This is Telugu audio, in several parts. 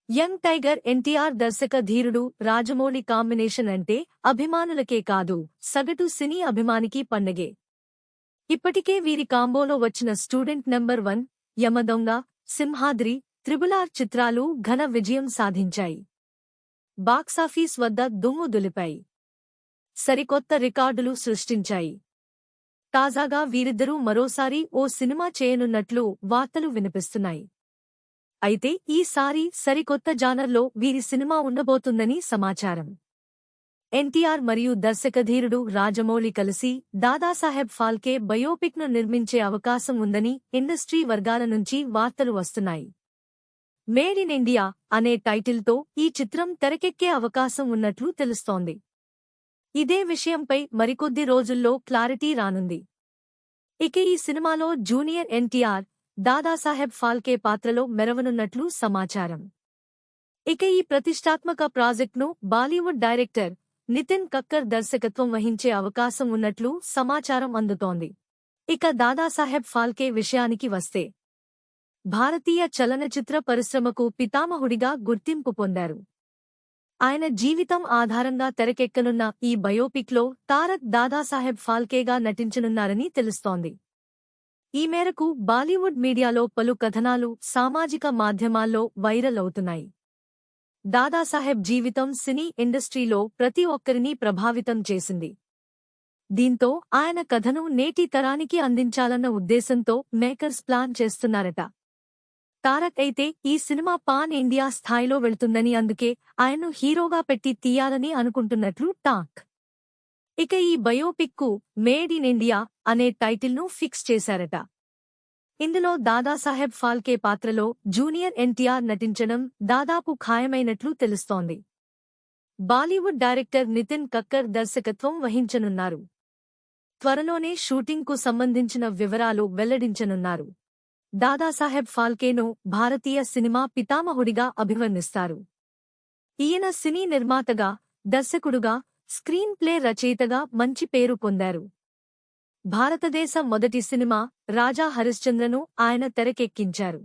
యంగ్ టైగర్ ఎన్టీఆర్ దర్శక ధీరుడు రాజమౌళి కాంబినేషన్ అంటే అభిమానులకే కాదు సగటు సినీ అభిమానికి పండగే. ఇప్పటికే వీరి కాంబోలో వచ్చిన student number 1, Yamadonga, Simhadri, triple R చిత్రాలు ఘన విజయం సాధించాయి. బాక్సాఫీస్ వద్ద దుమ్ము దులిపాయి. సరికొత్త రికార్డులు సృష్టించాయి. తాజాగా వీరిద్దరూ మరోసారి ఓ సినిమా చేయనున్నట్లు వార్తలు వినిపిస్తున్నాయి. అయితే ఈసారి సరికొత్త జానర్లో వీరి సినిమా ఉండబోతుందని సమాచారం. ఎన్టీఆర్ మరియు దర్శకధీరుడు రాజమౌళి కలిసి దాదాసాహెబ్ ఫాల్కే బయోపిక్ను నిర్మించే అవకాశం ఉందని ఇండస్ట్రీ వర్గాల నుంచి వార్తలు వస్తున్నాయి. మేడ్ ఇన్ ఇండియా అనే టైటిల్తో ఈ చిత్రం తెరకెక్కే అవకాశం ఉన్నట్లు తెలుస్తోంది. ఇదే విషయంపై మరికొద్ది రోజుల్లో క్లారిటీ రానుంది. ఇక ఈ సినిమాలో జూనియర్ ఎన్టీఆర్, దాదాసాహెబ్ ఫాల్కే పాత్రలో మెరవనున్నట్లు సమాచారం. ఇక ఈ ప్రతిష్టాత్మక ప్రాజెక్ట్ను బాలీవుడ్ డైరెక్టర్ నితిన్ కక్కర్ దర్శకత్వం వహించే అవకాశం ఉన్నట్లు సమాచారం అందుతోంది. ఇక దాదాసాహెబ్ ఫాల్కే విషయానికి వస్తే, భారతీయ చలనచిత్ర పరిశ్రమకు పితామహుడిగా గుర్తింపు పొందారు. ఆయన జీవితం ఆధారంగా తెరకెక్కనున్న ఈ బయోపిక్లో తారక్ దాదాసాహెబ్ ఫాల్కేగా నటించనున్నారని తెలుస్తోంది. ఈ మేరకు బాలీవుడ్ మీడియాలో పలు కథనాలు సామాజిక మాధ్యమాల్లో వైరల్ అవుతున్నాయి. దాదాసాహెబ్ జీవితం సినీ ఇండస్ట్రీలో ప్రతి ఒక్కరినీ ప్రభావితం చేసింది. దీంతో ఆయన కథను నేటి తరానికి అందించాలన్న ఉద్దేశంతో మేకర్స్ ప్లాన్ చేస్తున్నారట. తారక్ అయితే ఈ సినిమా పాన్ ఇండియా స్థాయిలో వెళ్తుందని, అందుకే ఆయన్ను హీరోగా పెట్టి తీయాలని అనుకుంటున్నట్లు టాక్. ఇక ఈ బయోపిక్కు మేడ్ ఇన్ ఇండియా అనే టైటిల్ను ఫిక్స్ చేశారట. ఇందులో దాదాసాహెబ్ ఫాల్కే పాత్రలో జూనియర్ ఎన్టీఆర్ నటించడం దాదాపు ఖాయమైనట్లు తెలుస్తోంది. బాలీవుడ్ డైరెక్టర్ నితిన్ కక్కర్ దర్శకత్వం వహించనున్నారు. త్వరలోనే షూటింగ్కు సంబంధించిన వివరాలు వెల్లడించనున్నారు. దాదాసాహెబ్ ఫాల్కేను భారతీయ సినిమా పితామహుడిగా అభివర్ణిస్తారు. ఈయన సినీ నిర్మాతగా, దర్శకుడుగా, స్క్రీన్ ప్లే రచయితగా మంచి పేరు పొందారు. భారతదేశ మొదటి సినిమా రాజా హరిశ్చంద్రను ఆయన తెరకెక్కించారు.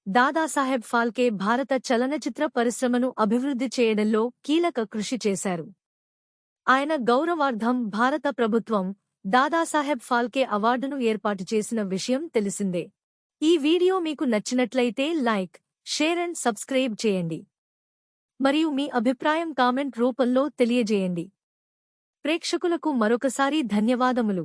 దాదాసాహెబ్ ఫాల్కే భారత చలనచిత్ర పరిశ్రమను అభివృద్ధి చేయడంలో కీలక కృషి చేశారు. ఆయన గౌరవార్థం భారత ప్రభుత్వం దాదాసాహెబ్ ఫాల్కే అవార్డును ఏర్పాటు చేసిన విషయం తెలిసిందే. ఈ వీడియో మీకు నచ్చినట్లయితే లైక్, షేర్ అండ్ సబ్స్క్రైబ్ చేయండి. మరియు మీ అభిప్రాయం కామెంట్ రూపంలో తెలియజేయండి. ప్రేక్షకులకు మరొకసారి ధన్యవాదములు.